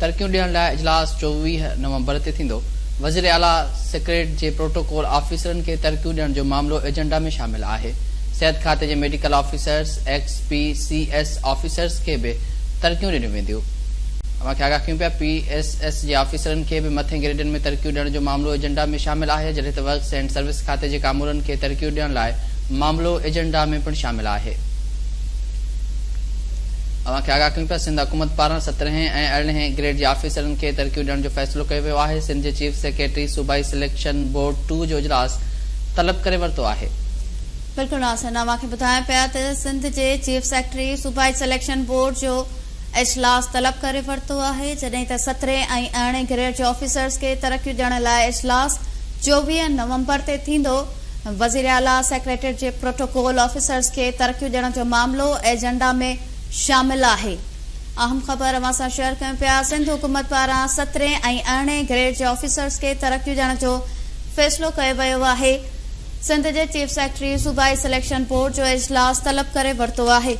तरक्कियूं ॾियण लाइ इजलास 24 नवंबर ते थींदो। वज़ीर आला सेक्रेटरी जे प्रोटोकॉल ऑफिसरनि खे तरक्कियूं ॾियण जो मामलो एजेंडा में शामिल आहे। सिहत खाते जे मेडिकल ऑफिसर्स XPCS ऑफिसर्स खे बि तरक्कियूं ॾिनियूं वेंदियूं। अवांखे आगाह कयूं पिया PSS जे ऑफिसरनि खे बि मथे ग्रेडनि में तरक्कियूं ॾियण जो मामलो एजेंडा में शामिल आहे, जॾहिं त वर्क्स एंड सर्विस खाते जे कामूरनि खे तरक्कियूं ॾियण लाइ मामलो एजेंडा में पिणु शामिल आहे। अवांखे आगाह कयूं पिया सिंध हुकूमत पारां 17हें ऐं 18हें ग्रेड जे ऑफिसरनि खे तरक्कियूं ॾियण जो फ़ैसिलो कयो वियो आहे। सिंध जे चीफ सेक्रेटरी सूबाई सिलेक्शन बोर्ड 2 जो इजलास तलब करे वरितो आहे। बिल्कुलु नासिर, अवांखे ॿुधायां पिया त सिंध जे चीफ सेक्रेटरी सूबाई सिलेक्शन बोर्ड जो इजलास तलब करे वरितो आहे, जॾहिं त 17 ऐं 18 ग्रेड जे ऑफिसर्स खे तरक्कियूं ॾियण लाइ इजलास 24 नवंबर ते थींदो। वज़ीर आला सेक्रेटरी जे प्रोटोकॉल ऑफिसर्स खे तरक्कियूं ॾियण जो मामलो एजेंडा में शामिल आहे। अहम ख़बर अवां सां शेयर कयूं पिया। सिंध हुकूमत पारां 17 ऐं 18 ग्रेड जे ऑफिसर्स खे तरक्कियूं ॾियण जो फ़ैसिलो कयो वियो आहे। सिंध जे चीफ सेक्रेटरी सूबाई सिलेक्शन बोर्ड जो इजलास तलब करे वरितो आहे।